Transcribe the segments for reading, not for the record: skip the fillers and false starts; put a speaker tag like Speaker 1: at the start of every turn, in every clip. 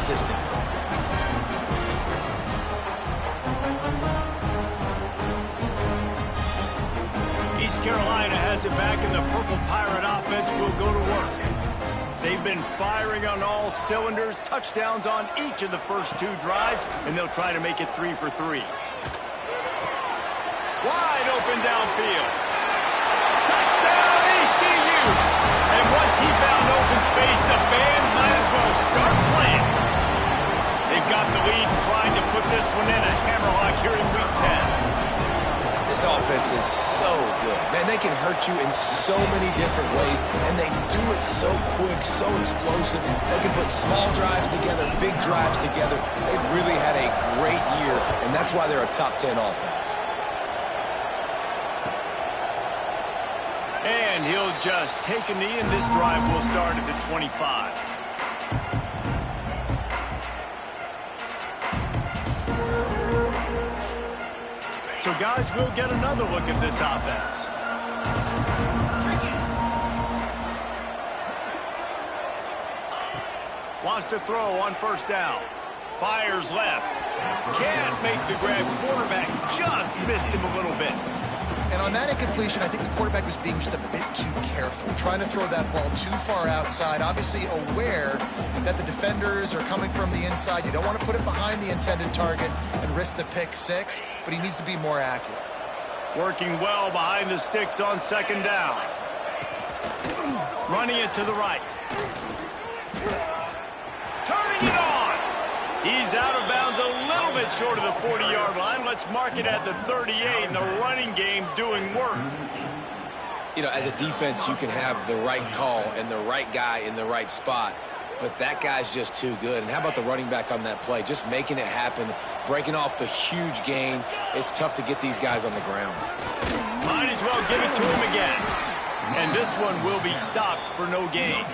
Speaker 1: consistent.
Speaker 2: East Carolina has it back, and the Purple Pirate offense will go to work. They've been firing on all cylinders, touchdowns on each of the first 2 drives, and they'll try to make it 3 for 3. Wide open downfield. Touchdown, ECU! And once he found open space, the band might as well start playing. They've got the lead and trying to put this one in a hammerlock here in Week 10.
Speaker 1: This offense is so good. Man, they can hurt you in so many different ways, and they do it so quick, so explosive. They can put small drives together, big drives together. They've really had a great year, and that's why they're a top 10 offense.
Speaker 2: And he'll just take a knee, and this drive will start at the 25. So, guys, we'll get another look at this offense. Wants to throw on first down. Fires left. Can't make the grab. Quarterback just missed him a little bit.
Speaker 3: And on that incompletion, I think the quarterback was being just a bit too careful, trying to throw that ball too far outside, obviously aware that the defenders are coming from the inside. You don't want to put it behind the intended target and risk the pick 6, but he needs to be more accurate.
Speaker 2: Working well behind the sticks on second down. Running it to the right. Turning it on. He's out of bounds a little bit short of the 40-yard line. Let's mark it at the 38, and the running game doing work.
Speaker 1: You know, as a defense, you can have the right call and the right guy in the right spot, but that guy's just too good. And how about the running back on that play? Just making it happen, breaking off the huge gain. It's tough to get these guys on the ground.
Speaker 2: Might as well give it to him again. And this one will be stopped for no gain.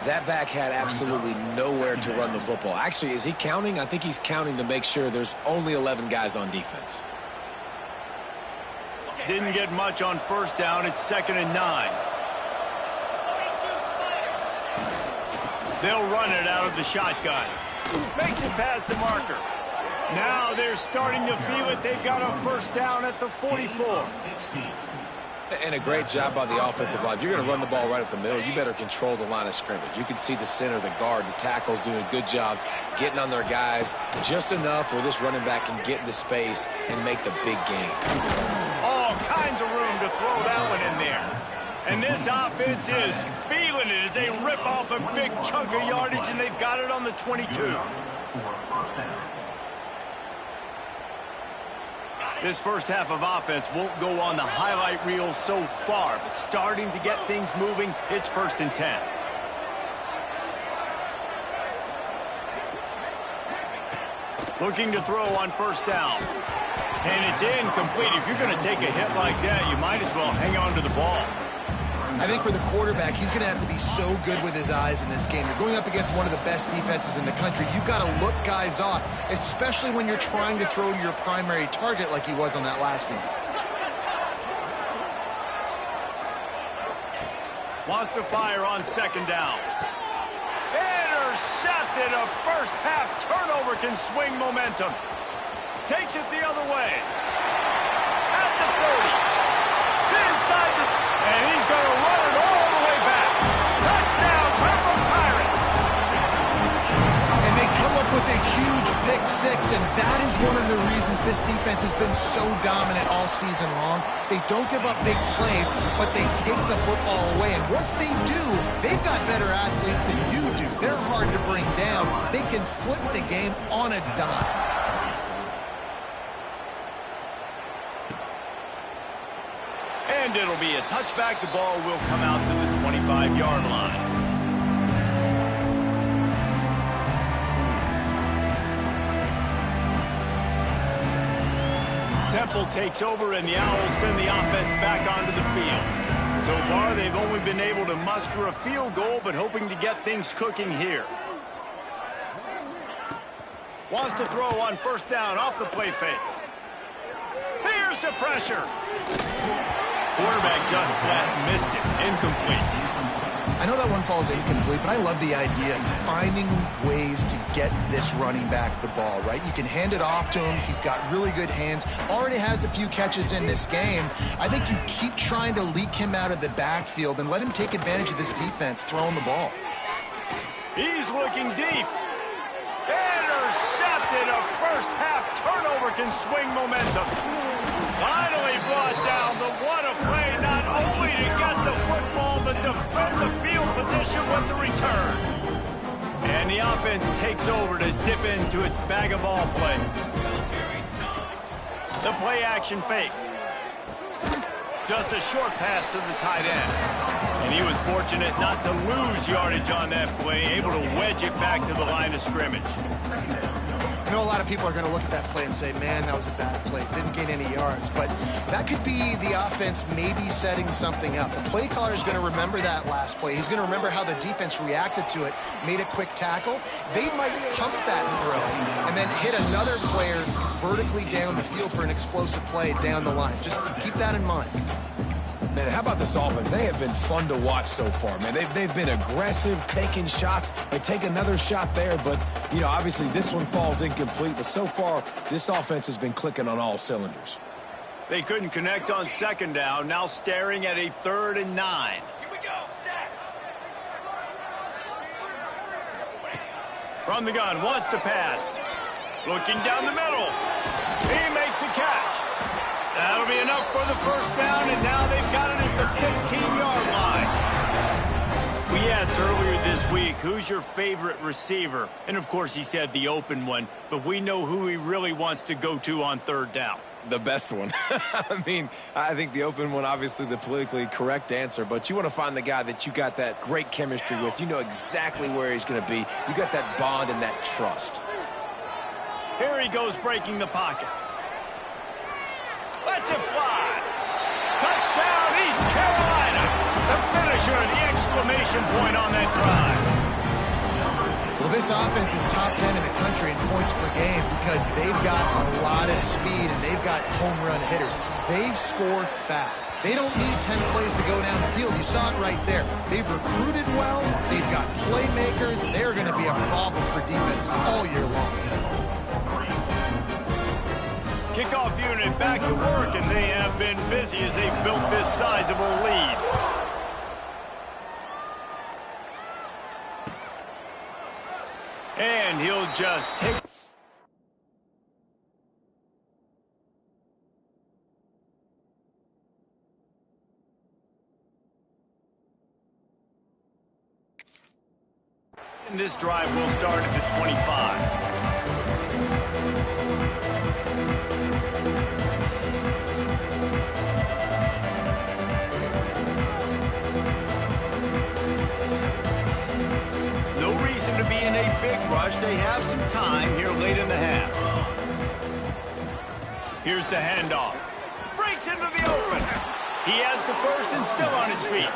Speaker 1: That back had absolutely nowhere to run the football. Actually, is he counting? I think he's counting to make sure there's only 11 guys on defense.
Speaker 2: Didn't get much on first down. It's 2nd and 9. They'll run it out of the shotgun. Makes it past the marker. Now they're starting to feel it. They've got a first down at the 44.
Speaker 1: And a great job by the offensive line. If you're going to run the ball right up the middle, you better control the line of scrimmage. You can see the center, the guard, the tackles doing a good job getting on their guys just enough where this running back can get into space and make the big game.
Speaker 2: All kinds of room to throw that one in there. And this offense is feeling it as they rip off a big chunk of yardage, and they've got it on the 22. This first half of offense won't go on the highlight reel so far, but starting to get things moving, it's 1st and 10. Looking to throw on first down. And it's incomplete. If you're going to take a hit like that, you might as well hang on to the ball.
Speaker 3: I think for the quarterback, he's going to have to be so good with his eyes in this game. You're going up against one of the best defenses in the country. You've got to look guys off, especially when you're trying to throw to your primary target like he was on that last one.
Speaker 2: Wants to fire on second down. Intercepted. A first half turnover can swing momentum. Takes it the other way. At the 30. Inside the... And he's going to run it all the way back. Touchdown, Purple Pirates.
Speaker 3: And they come up with a huge pick 6, and that is one of the reasons this defense has been so dominant all season long. They don't give up big plays, but they take the football away. And once they do, they've got better athletes than you do. They're hard to bring down. They can flip the game on a dime.
Speaker 2: And it'll be a touchback. The ball will come out to the 25-yard line. Temple takes over, and the Owls send the offense back onto the field. So far, they've only been able to muster a field goal, but hoping to get things cooking here. Wants to throw on first down off the play fake. Here's the pressure. Quarterback just flat missed it. Incomplete.
Speaker 3: I know that one falls incomplete, but I love the idea of finding ways to get this running back the ball, right? You can hand it off to him. He's got really good hands. Already has a few catches in this game. I think you keep trying to leak him out of the backfield and let him take advantage of this defense throwing the ball.
Speaker 2: He's looking deep. Intercepted. A first-half turnover can swing momentum. Finally brought down, but what a play, not only to get the football, but to flip the field position with the return. And the offense takes over to dip into its bag of ball plays. The play-action fake. Just a short pass to the tight end. And he was fortunate not to lose yardage on that play, able to wedge it back to the line of scrimmage.
Speaker 3: I know a lot of people are going to look at that play and say, man, that was a bad play. Didn't gain any yards. But that could be the offense maybe setting something up. The play caller is going to remember that last play. He's going to remember how the defense reacted to it, made a quick tackle. They might pump that throw and then hit another player vertically down the field for an explosive play down the line. Just keep that in mind.
Speaker 1: Man, how about this offense? They have been fun to watch so far, man. They've been aggressive, taking shots. They take another shot there, but, you know, obviously this one falls incomplete. But so far, this offense has been clicking on all cylinders.
Speaker 2: They couldn't connect on second down, now staring at a 3rd and 9. Here we go, set. From the gun, wants to pass. Looking down the middle. He makes the catch. That'll be enough for the first down, and now they've got it at the 15-yard line. We asked earlier this week, who's your favorite receiver? And, of course, he said the open one, but we know who he really wants to go to on 3rd down.
Speaker 1: The best one. I mean, I think the open one, obviously the politically correct answer, but you want to find the guy that you got that great chemistry with. You know exactly where he's going to be. You got that bond and that trust.
Speaker 2: Here he goes breaking the pocket. Lets it fly. Touchdown, East Carolina. The finisher, the exclamation point on that drive.
Speaker 3: Well, this offense is top 10 in the country in points per game because they've got a lot of speed and they've got home run hitters. They score fast. They don't need 10 plays to go down the field. You saw it right there. They've recruited well. They've got playmakers. They're going to be a problem for defenses all year long.
Speaker 2: Kickoff unit back to work, and they have been busy as they've built this sizable lead. And he'll just take... And this drive will start at the 25. To be in a big rush. They have some time here late in the half. Here's the handoff. Breaks into the open. He has the first and still on his feet.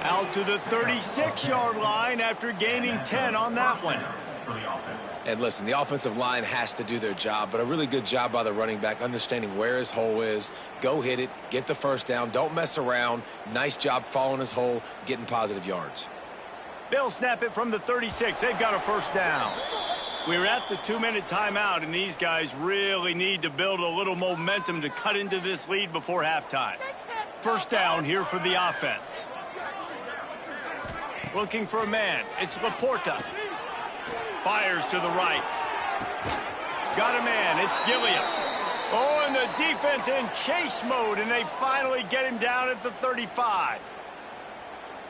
Speaker 2: Out to the 36-yard line after gaining 10 on that one.
Speaker 1: And listen, the offensive line has to do their job, but a really good job by the running back understanding where his hole is. Go hit it, get the first down, don't mess around. Nice job following his hole, getting positive yards.
Speaker 2: They'll snap it from the 36. They've got a first down. We're at the 2-minute timeout, and these guys really need to build a little momentum to cut into this lead before halftime. First down here for the offense. Looking for a man. It's Laporta. Fires to the right. Got a man. It's Gilliam. Oh, and the defense in chase mode, and they finally get him down at the 35.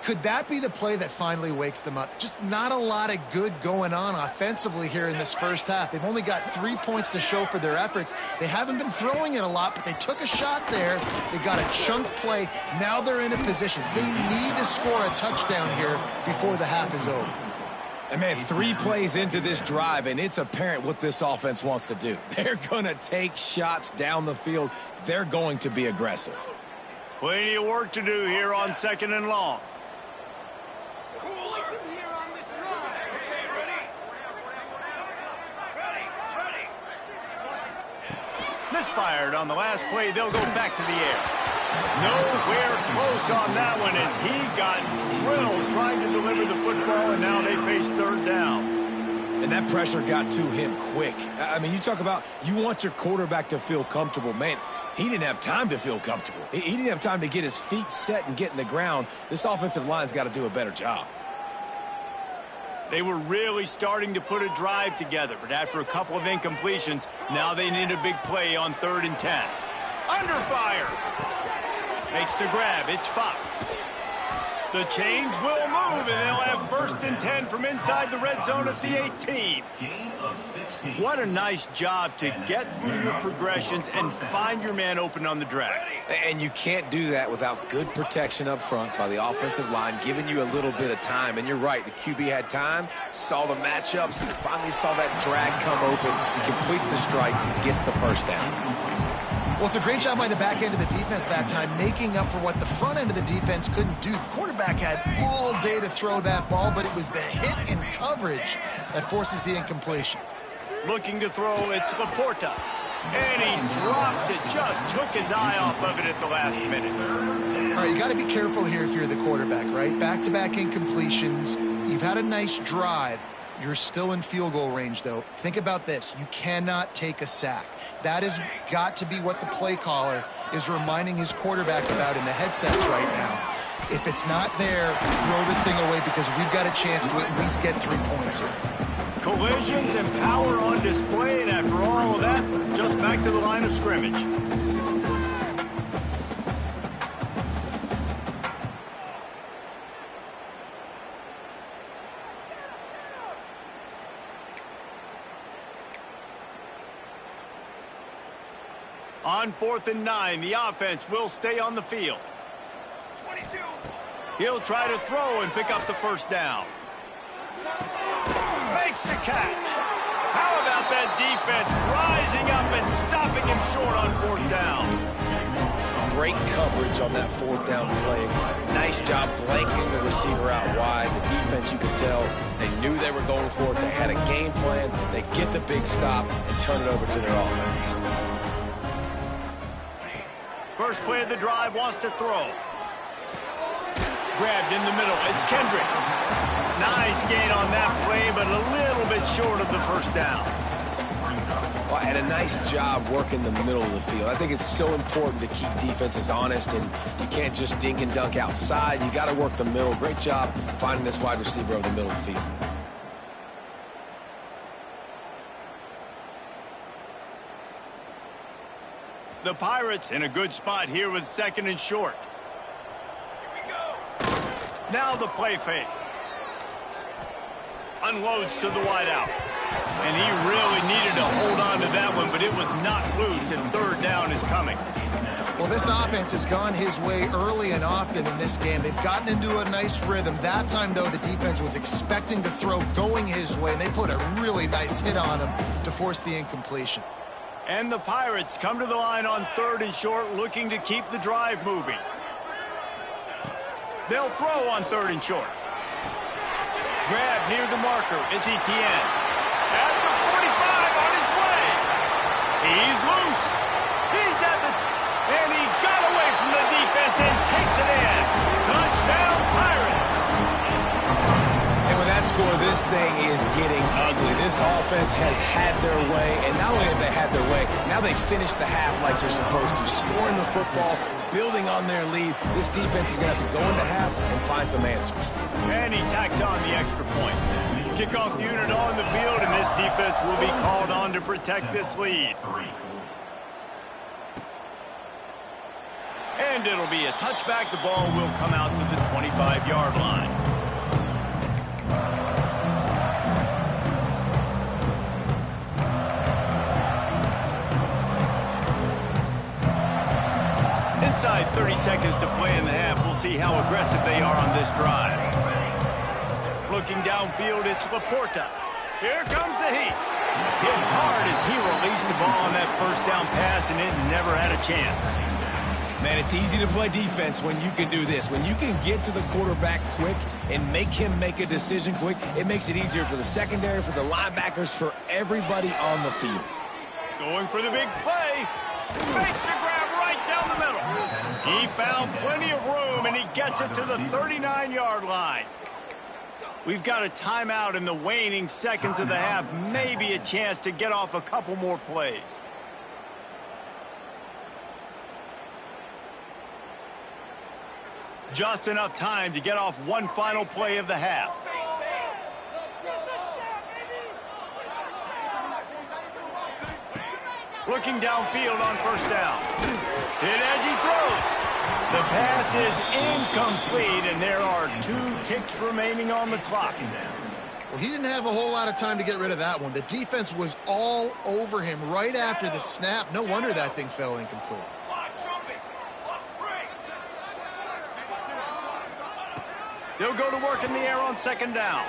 Speaker 3: Could that be the play that finally wakes them up? Just not a lot of good going on offensively here in this first half. They've only got 3 points to show for their efforts. They haven't been throwing it a lot, but they took a shot there. They got a chunk play. Now they're in a position. They need to score a touchdown here before the half is over.
Speaker 1: And, man, 3 plays into this drive, and it's apparent what this offense wants to do. They're going to take shots down the field. They're going to be aggressive.
Speaker 2: Plenty of work to do here on 2nd and long. Misfired on the last play. They'll go back to the air. Nowhere close on that one as he got drilled trying to deliver the football, and now they face third down.
Speaker 1: And that pressure got to him quick. I mean, you talk about you want your quarterback to feel comfortable. Man, he didn't have time to feel comfortable. He didn't have time to get his feet set and get in the ground. This offensive line's got to do a better job.
Speaker 2: They were really starting to put a drive together, but after a couple of incompletions, now they need a big play on 3rd and 10. Under fire. Makes the grab. It's Fox. The change will move, and they'll have 1st and 10 from inside the red zone at the 18. What a nice job to get through your progressions and find your man open on the drag.
Speaker 1: And you can't do that without good protection up front by the offensive line, giving you a little bit of time. And you're right, the QB had time, saw the matchups, finally saw that drag come open, completes the strike, gets the first down.
Speaker 3: Well, it's a great job by the back end of the defense that time, making up for what the front end of the defense couldn't do. The quarterback had all day to throw that ball, but it was the hit in coverage that forces the incompletion.
Speaker 2: Looking to throw, it's Laporta. And he drops it, just took his eye off of it at the last minute.
Speaker 3: All right, you got to be careful here if you're the quarterback, right? Back-to-back incompletions. You've had a nice drive. You're still in field goal range, though. Think about this. You cannot take a sack. That has got to be what the play caller is reminding his quarterback about in the headsets right now. If it's not there, throw this thing away because we've got a chance to at least get 3 points here.
Speaker 2: Collisions and power on display, and after all of that, just back to the line of scrimmage. On 4th and 9, the offense will stay on the field. 22. He'll try to throw and pick up the first down. Makes the catch. How about that defense rising up and stopping him short on 4th down?
Speaker 1: Great coverage on that 4th down play. Nice job blanking the receiver out wide. The defense, you could tell, they knew they were going for it. They had a game plan. They get the big stop and turn it over to their offense.
Speaker 2: First play of the drive, wants to throw. Grabbed in the middle. It's Kendricks. Nice gain on that play, but a little bit short of the first down.
Speaker 1: Well, and a nice job working the middle of the field. I think it's so important to keep defenses honest, and you can't just dink and dunk outside. You got to work the middle. Great job finding this wide receiver over the middle of the field.
Speaker 2: The Pirates in a good spot here with 2nd and short. Here we go. Now the play fake. Unloads to the wideout. And he really needed to hold on to that one, but it was not loose, and 3rd down is coming.
Speaker 3: Well, this offense has gone his way early and often in this game. They've gotten into a nice rhythm. That time, though, the defense was expecting to throw going his way, and they put a really nice hit on him to force the incompletion.
Speaker 2: And the Pirates come to the line on 3rd and short, looking to keep the drive moving. They'll throw on 3rd and short. Grab near the marker. It's Etienne. At the 45 on his way. He's loose. He's at the and he got away from the defense and takes it in. Touchdown, Pirates.
Speaker 1: And with that score, this thing is getting ugly. This offense has had their way, and not only have they had their way, now they finished the half like they're supposed to, scoring the football, building on their lead. This defense is going to have to go into half and find some answers.
Speaker 2: And he tacks on the extra point. Kickoff unit on the field, and this defense will be called on to protect this lead. And it'll be a touchback. The ball will come out to the 25-yard line. Inside 30 seconds to play in the half. We'll see how aggressive they are on this drive. Looking downfield, it's Laporta. Here comes the heat. Hit hard as he released the ball on that first down pass, and it never had a chance.
Speaker 1: Man, it's easy to play defense when you can do this. When you can get to the quarterback quick and make him make a decision quick, it makes it easier for the secondary, for the linebackers, for everybody on the field.
Speaker 2: Going for the big play. Makes the grab right down the middle. He found plenty of room, and he gets it to the 39-yard line. We've got a timeout in the waning seconds of the half. Maybe a chance to get off a couple more plays. Just enough time to get off one final play of the half. Looking downfield on first down. Hit as he throws. The pass is incomplete, and there are 2 ticks remaining on the clock.
Speaker 3: Well, he didn't have a whole lot of time to get rid of that one. The defense was all over him right after the snap. No wonder that thing fell incomplete.
Speaker 2: They'll go to work in the air on second down.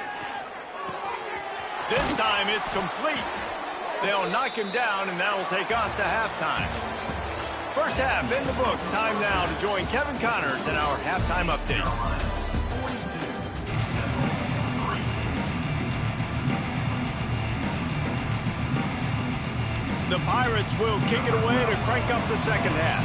Speaker 2: This time it's complete. They'll knock him down, and that'll take us to halftime. First half in the books. Time now to join Kevin Connors in our halftime update. The Pirates will kick it away to crank up the second half.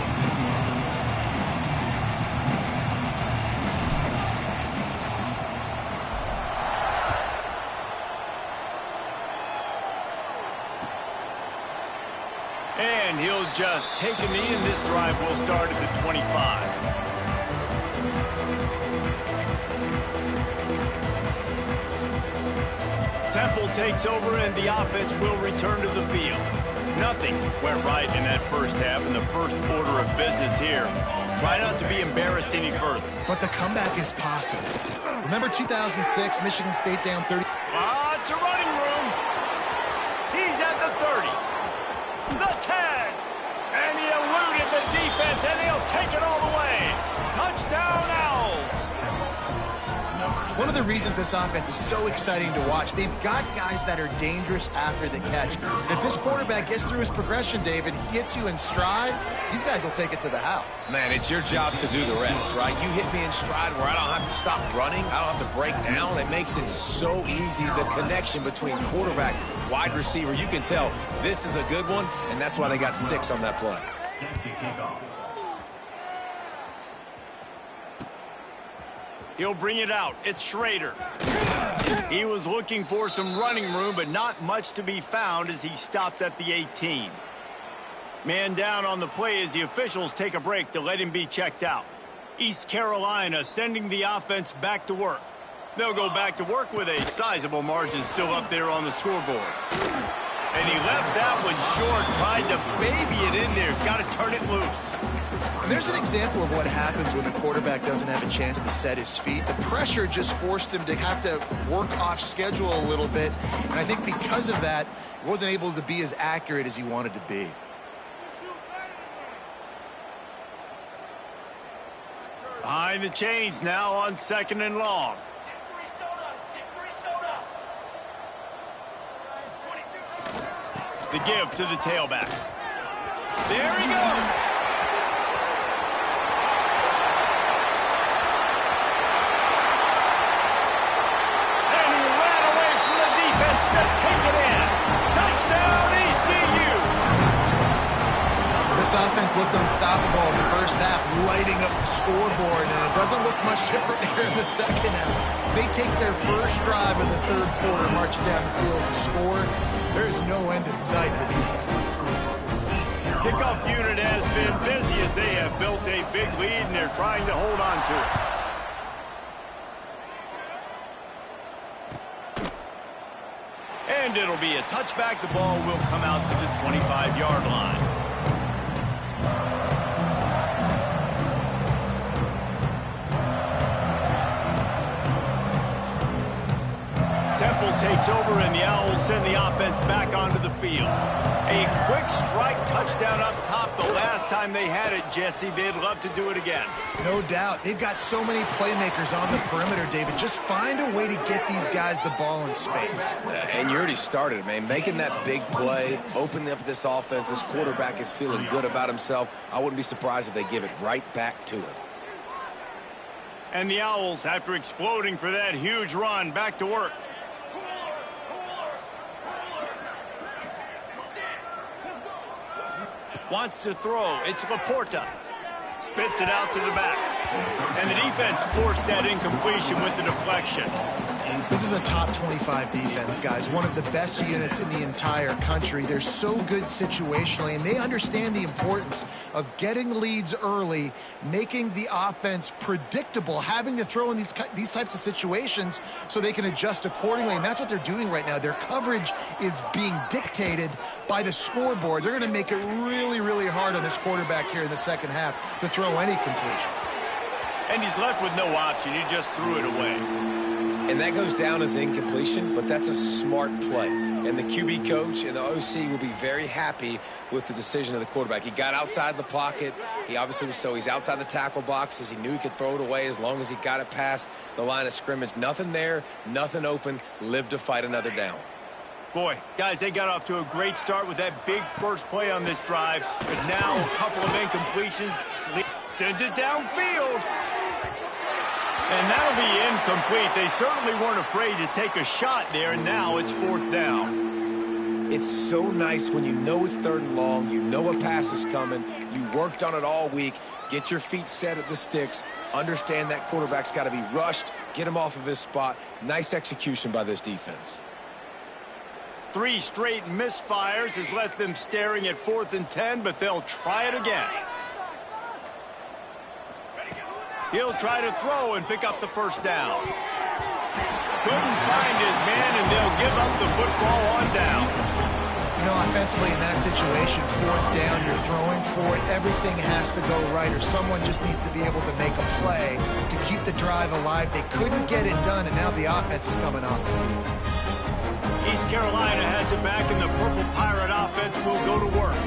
Speaker 2: And he'll just take a knee, and this drive will start at the 25. Temple takes over, and the offense will return to the field. Nothing went right in that first half, and the first order of business here. Try not to be embarrassed any further.
Speaker 3: But the comeback is possible. Remember 2006, Michigan State down 30?
Speaker 2: It's a running room. He's at the 30. The 10. And he eluded the defense, and he'll take it all the way. Touchdown, Owls.
Speaker 3: One of the reasons this offense is so exciting to watch, they've got guys that are dangerous after the catch. And if this quarterback gets through his progression, David, gets you in stride, these guys will take it to the house.
Speaker 1: Man, it's your job to do the rest, right? You hit me in stride where I don't have to stop running. I don't have to break down. It makes it so easy, the connection between quarterback, wide receiver. You can tell this is a good one, and that's why they got 6 on that play.
Speaker 2: He'll bring it out. It's Schrader. He was looking for some running room, but not much to be found as he stopped at the 18. Man down on the play as the officials take a break to let him be checked out. East Carolina sending the offense back to work. They'll go back to work with a sizable margin still up there on the scoreboard. And he left that one short, tried to baby it in there. He's got to turn it loose.
Speaker 3: And there's an example of what happens when the quarterback doesn't have a chance to set his feet. The pressure just forced him to have to work off schedule a little bit. And I think because of that, he wasn't able to be as accurate as he wanted to be.
Speaker 2: Behind the chains now on second and long. The give to the tailback. There he goes. And he ran away from the defense to take it in. Touchdown, ECU.
Speaker 3: This offense looked unstoppable in the first half, lighting up the scoreboard, and it doesn't look much different here in the second half. They take their first drive of the third quarter, march down the field and score. There's no end in sight for these guys.
Speaker 2: Kickoff unit has been busy as they have built a big lead, and they're trying to hold on to it. And it'll be a touchback. The ball will come out to the 25-yard line. Temple takes over, and the Owls send the offense back onto the field. A quick strike touchdown up top the last time they had it, Jesse. They'd love to do it again.
Speaker 3: No doubt. They've got so many playmakers on the perimeter, David. Just find a way to get these guys the ball in space.
Speaker 1: And you already started, man. Making that big play, opening up this offense. This quarterback is feeling good about himself. I wouldn't be surprised if they give it right back to him.
Speaker 2: And the Owls, after exploding for that huge run, back to work. Wants to throw. It's Laporta. Spits it out to the back. And the defense forced that incompletion with the deflection.
Speaker 3: This is a top 25 defense, guys. One of the best units in the entire country. They're so good situationally, and they understand the importance of getting leads early, making the offense predictable, having to throw in these types of situations so they can adjust accordingly, and that's what they're doing right now. Their coverage is being dictated by the scoreboard. They're going to make it really, really hard on this quarterback here in the second half to throw any completions.
Speaker 2: And he's left with no option. He just threw it away.
Speaker 1: And that goes down as incompletion, but that's a smart play. And the QB coach and the OC will be very happy with the decision of the quarterback. He got outside the pocket. He obviously was he's outside the tackle boxes. He knew he could throw it away as long as he got it past the line of scrimmage. Nothing there, nothing open. Live to fight another down.
Speaker 2: Boy, guys, they got off to a great start with that big first play on this drive. But now a couple of incompletions. Sends it downfield. And that'll be incomplete. They certainly weren't afraid to take a shot there, and now it's 4th down.
Speaker 1: It's so nice when you know it's 3rd and long, you know a pass is coming, you worked on it all week, get your feet set at the sticks, understand that quarterback's got to be rushed, get him off of his spot. Nice execution by this defense.
Speaker 2: 3 straight misfires has left them staring at 4th and 10, but they'll try it again. He'll try to throw and pick up the first down. Couldn't find his man, and they'll give up the football on downs.
Speaker 3: You know, offensively in that situation, 4th down, you're throwing for it. Everything has to go right, or someone just needs to be able to make a play to keep the drive alive. They couldn't get it done, and now the offense is coming off the field.
Speaker 2: East Carolina has it back, and the Purple Pirate offense will go to work.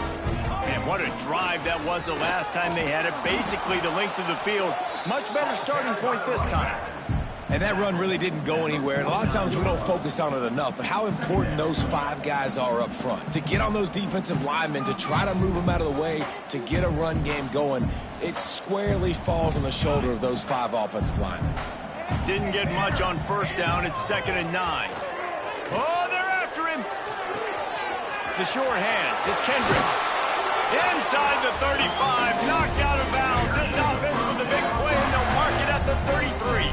Speaker 2: And what a drive that was the last time they had it. Basically the length of the field. Much better starting point this time.
Speaker 1: And that run really didn't go anywhere. And a lot of times we don't focus on it enough. But how important those 5 guys are up front. To get on those defensive linemen, to try to move them out of the way, to get a run game going, it squarely falls on the shoulder of those 5 offensive linemen.
Speaker 2: Didn't get much on 1st down. It's 2nd and 9. Oh, they're after him. The short hands. It's Kendricks. Inside the 35, knocked out of bounds. This offense with a big play, and they'll mark it at the 33.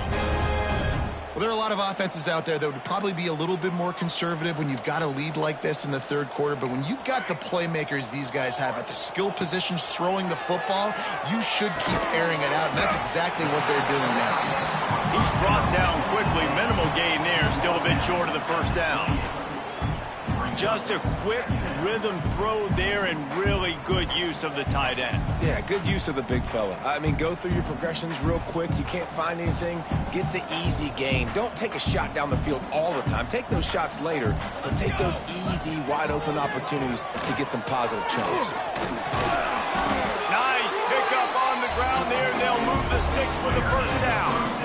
Speaker 3: Well, there are a lot of offenses out there that would probably be a little bit more conservative when you've got a lead like this in the 3rd quarter. But when you've got the playmakers these guys have at the skill positions throwing the football, you should keep airing it out. And that's exactly what they're doing now.
Speaker 2: He's brought down quickly. Minimal gain there. Still a bit short of the 1st down. Just a quick rhythm throw there and really good use of the tight end.
Speaker 1: Yeah, good use of the big fella. I mean, go through your progressions real quick. You can't find anything. Get the easy gain. Don't take a shot down the field all the time. Take those shots later, but take those easy, wide-open opportunities to get some positive chunks.
Speaker 2: Nice pickup on the ground there, and they'll move the sticks with the 1st down.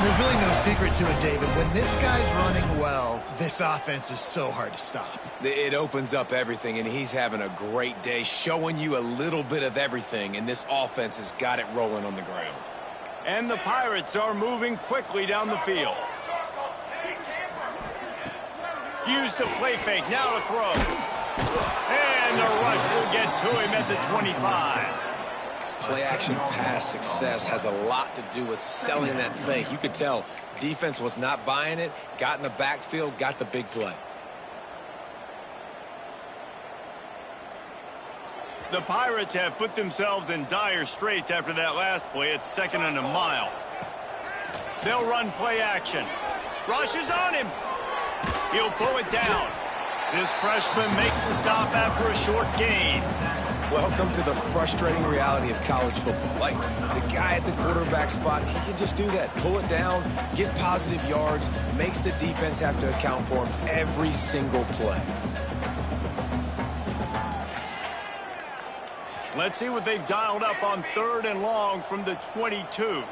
Speaker 3: There's really no secret to it, David. When this guy's running well, this offense is so hard to stop.
Speaker 1: It opens up everything, and he's having a great day, showing you a little bit of everything, and this offense has got it rolling on the ground.
Speaker 2: And the Pirates are moving quickly down the field. Use the play fake, now to throw. And the rush will get to him at the 25.
Speaker 1: Play-action pass success has a lot to do with selling that fake. You could tell defense was not buying it, got in the backfield, got the big play.
Speaker 2: The Pirates have put themselves in dire straits after that last play. It's 2nd and a mile. They'll run play action. Rush is on him. He'll pull it down. This freshman makes the stop after a short gain.
Speaker 1: Welcome to the frustrating reality of college football. Like, the guy at the quarterback spot, he can just do that. Pull it down, get positive yards, makes the defense have to account for him every single play.
Speaker 2: Let's see what they've dialed up on 3rd and long from the 22.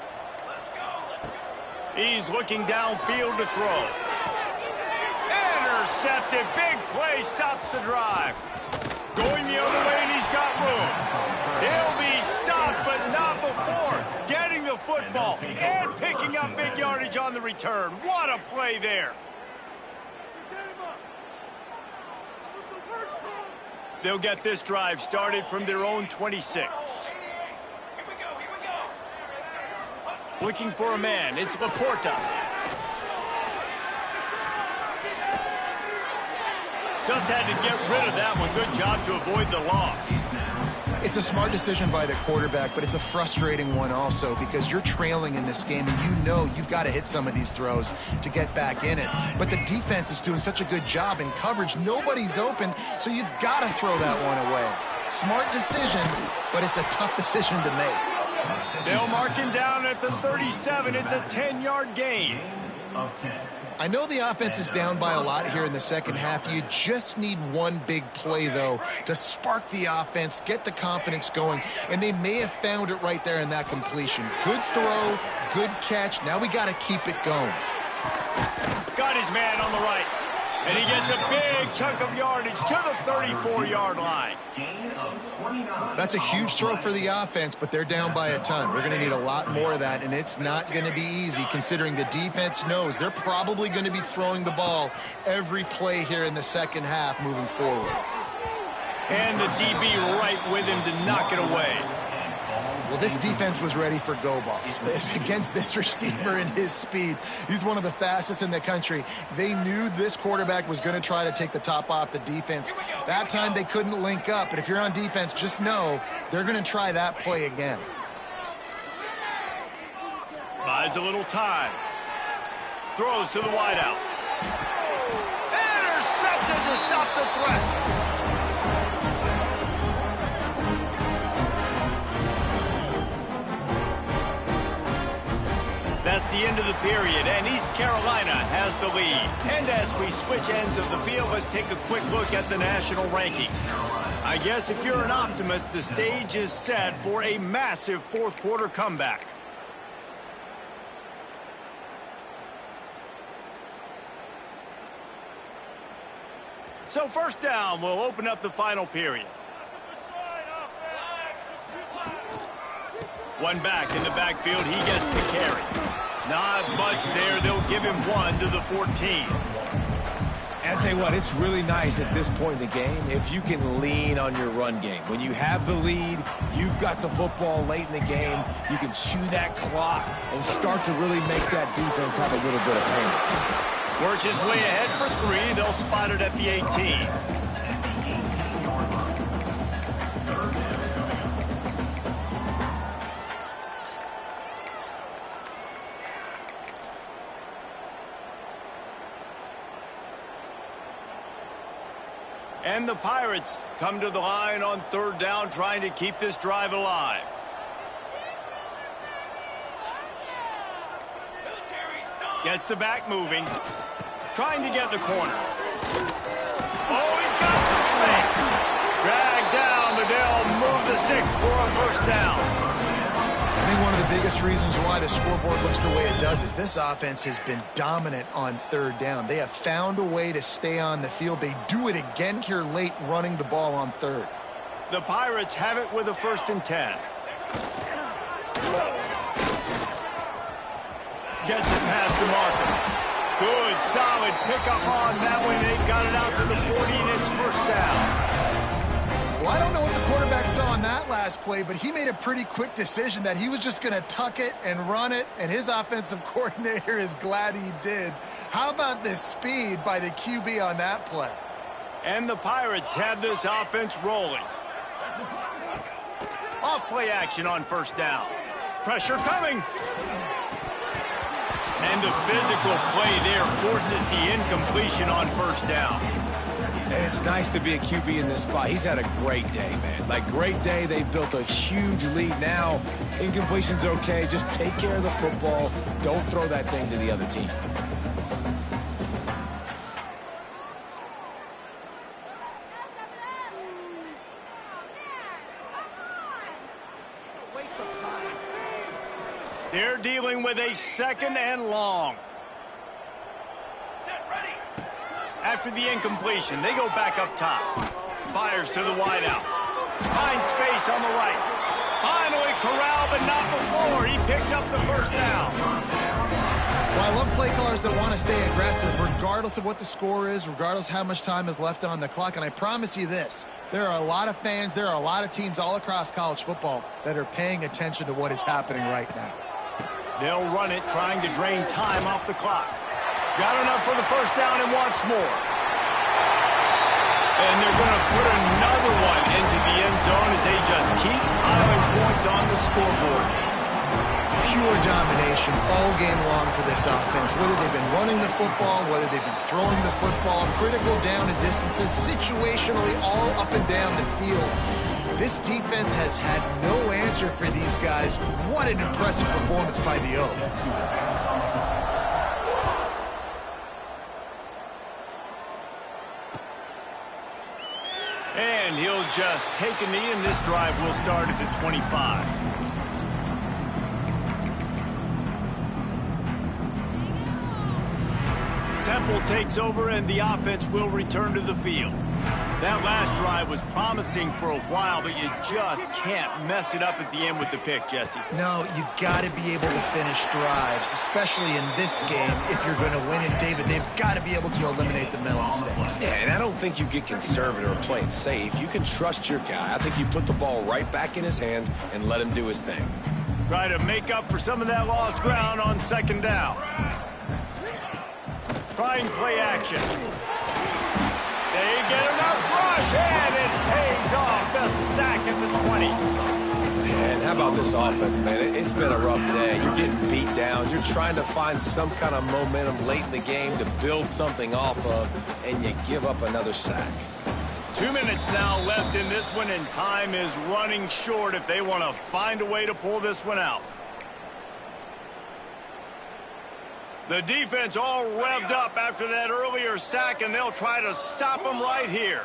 Speaker 2: He's looking downfield to throw. Intercepted. Big play stops the drive. Going the other way, and he's got room. He'll be stopped, but not before getting the football and picking up big yardage on the return. What a play there. They'll get this drive started from their own 26. Looking for a man. It's Laporta. Just had to get rid of that one. Good job to avoid the loss.
Speaker 3: It's a smart decision by the quarterback, but it's a frustrating one also because you're trailing in this game and you know you've got to hit some of these throws to get back in it. But the defense is doing such a good job in coverage. Nobody's open, so you've got to throw that one away. Smart decision, but it's a tough decision to make.
Speaker 2: They'll mark him down at the 37. It's a 10-yard gain.
Speaker 3: I know the offense is down by a lot here in the second half. You just need one big play, though, to spark the offense, get the confidence going, and they may have found it right there in that completion. Good throw, good catch. Now we got to keep it going.
Speaker 2: Got his man on the right, and he gets a big chunk of yardage to the 34-yard line.
Speaker 3: That's a huge throw for the offense, but they're down by a ton. We're going to need a lot more of that, and it's not going to be easy considering the defense knows they're probably going to be throwing the ball every play here in the second half moving forward.
Speaker 2: And the DB right with him to knock it away.
Speaker 3: Well, this defense was ready for go balls against this receiver and his speed. He's one of the fastest in the country. They knew this quarterback was going to try to take the top off the defense. That time they couldn't link up, but if you're on defense, just know they're going to try that play again.
Speaker 2: Buys a little time. Throws to the wideout. Intercepted to stop the threat. That's the end of the period, and East Carolina has the lead. And as we switch ends of the field, let's take a quick look at the national rankings. I guess if you're an optimist, the stage is set for a massive fourth-quarter comeback. So first down, we'll open up the final period. One back in the backfield, he gets the carry. Not much there. They'll give him one to the 14.
Speaker 1: And I'll tell you what, it's really nice at this point in the game if you can lean on your run game. When you have the lead, you've got the football late in the game, you can chew that clock and start to really make that defense have a little bit of pain.
Speaker 2: Works his way ahead for 3. They'll spot it at the 18. And the Pirates come to the line on third down, trying to keep this drive alive. Gets the back moving. Trying to get the corner. Oh, he's got some space. Dragged down, but they'll move the sticks for a first down.
Speaker 3: I think one of the biggest reasons why the scoreboard looks the way it does is this offense has been dominant on third down. They have found a way to stay on the field. They do it again here late, running the ball on third.
Speaker 2: The Pirates have it with a 1st and 10. Gets it past the marker. Good, solid pickup on that one. They got it out to the 40, and it's first down.
Speaker 3: Well, I don't know what the quarterback saw on that last play, but he made a pretty quick decision that he was just going to tuck it and run it, and his offensive coordinator is glad he did. How about the speed by the QB on that play?
Speaker 2: And the Pirates have this offense rolling. Off play action on first down. Pressure coming. And the physical play there forces the incompletion on first down.
Speaker 1: And it's nice to be a QB in this spot. He's had a great day, man. Like, great day. They've built a huge lead now. Incompletion's okay. Just take care of the football. Don't throw that thing to the other team.
Speaker 2: They're dealing with a 2nd and long. After the incompletion, they go back up top. Fires to the wideout. Finds space on the right. Finally corralled, but not before. He picked up the first down.
Speaker 3: Well, I love play callers that want to stay aggressive regardless of what the score is, regardless how much time is left on the clock. And I promise you this, there are a lot of fans, there are a lot of teams all across college football that are paying attention to what is happening right now.
Speaker 2: They'll run it, trying to drain time off the clock. Got enough for the first down and wants more. And they're going to put another one into the end zone as they just keep piling points on the scoreboard.
Speaker 3: Pure domination all game long for this offense. Whether they've been running the football, whether they've been throwing the football, critical down and distances, situationally all up and down the field. This defense has had no answer for these guys. What an impressive performance by the O.
Speaker 2: And he'll just take a knee, and this drive will start at the 25. Temple takes over, and the offense will return to the field. That last drive was promising for a while, but you just can't mess it up at the end with the pick, Jesse.
Speaker 3: No, you got to be able to finish drives, especially in this game. If you're going to win, and David, they've got to be able to eliminate the mental mistakes.
Speaker 1: Yeah, and I don't think you get conservative or play it safe. You can trust your guy. I think you put the ball right back in his hands and let him do his thing.
Speaker 2: Try to make up for some of that lost ground on second down. Trying play action. They get enough rush, and it pays off. The sack at the 20.
Speaker 1: Man, how about this offense, man? It's been a rough day. You're getting beat down. You're trying to find some kind of momentum late in the game to build something off of, and you give up another sack.
Speaker 2: 2 minutes now left in this one, and time is running short if they want to find a way to pull this one out. The defense all revved up after that earlier sack, and they'll try to stop them right here.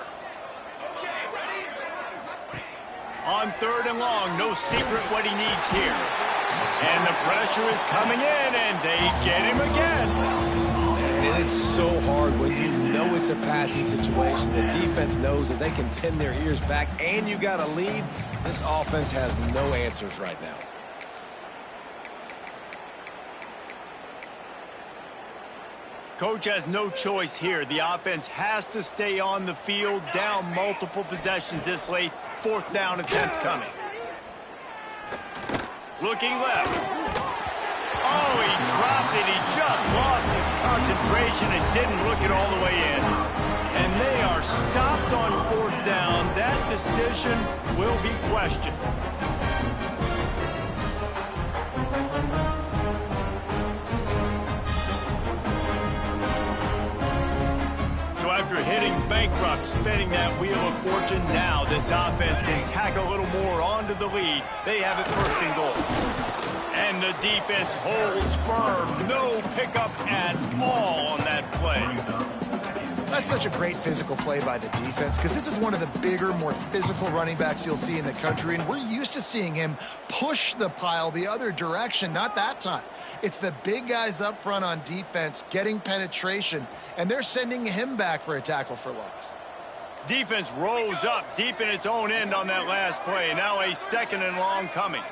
Speaker 2: On third and long, no secret what he needs here. And the pressure is coming in, and they get him again.
Speaker 1: And it's so hard when you know it's a passing situation. The defense knows that they can pin their ears back, and you got a lead. This offense has no answers right now.
Speaker 2: Coach has no choice here. The offense has to stay on the field, down multiple possessions this late. Fourth down and 10th coming. Looking left. Oh, he dropped it. He just lost his concentration and didn't look it all the way in. And they are stopped on fourth down. That decision will be questioned. After hitting bankrupt, spinning that wheel of fortune, now this offense can tack a little more onto the lead. They have it first and goal. And the defense holds firm. No pickup at all on that play.
Speaker 3: That's such a great physical play by the defense, because this is one of the bigger, more physical running backs you'll see in the country, and we're used to seeing him push the pile the other direction. Not that time. It's the big guys up front on defense getting penetration, and they're sending him back for a tackle for loss.
Speaker 2: Defense rose up deep in its own end on that last play. Now a second and long coming.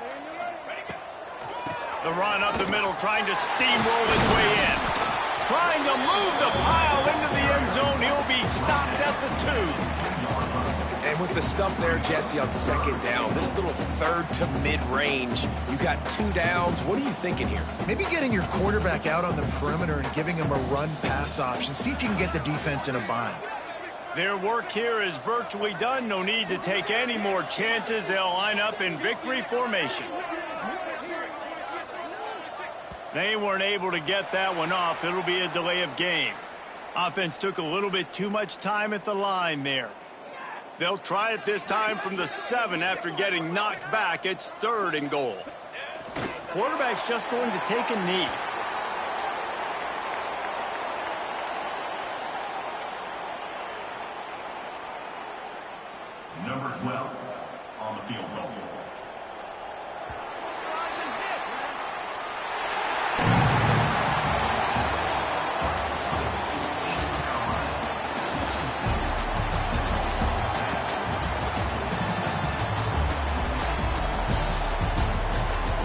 Speaker 2: The run up the middle, trying to steamroll his way in. Trying to move the pile into the end zone. He'll be stopped at the 2.
Speaker 1: And with the stuff there, Jesse, on second down, this little third to mid-range, you got 2 downs. What are you thinking here?
Speaker 3: Maybe getting your quarterback out on the perimeter and giving him a run-pass option. See if you can get the defense in a bind.
Speaker 2: Their work here is virtually done. No need to take any more chances. They'll line up in victory formation. They weren't able to get that one off. It'll be a delay of game. Offense took a little bit too much time at the line there. They'll try it this time from the 7 after getting knocked back. It's third and goal. Quarterback's just going to take a knee.
Speaker 4: Number 12.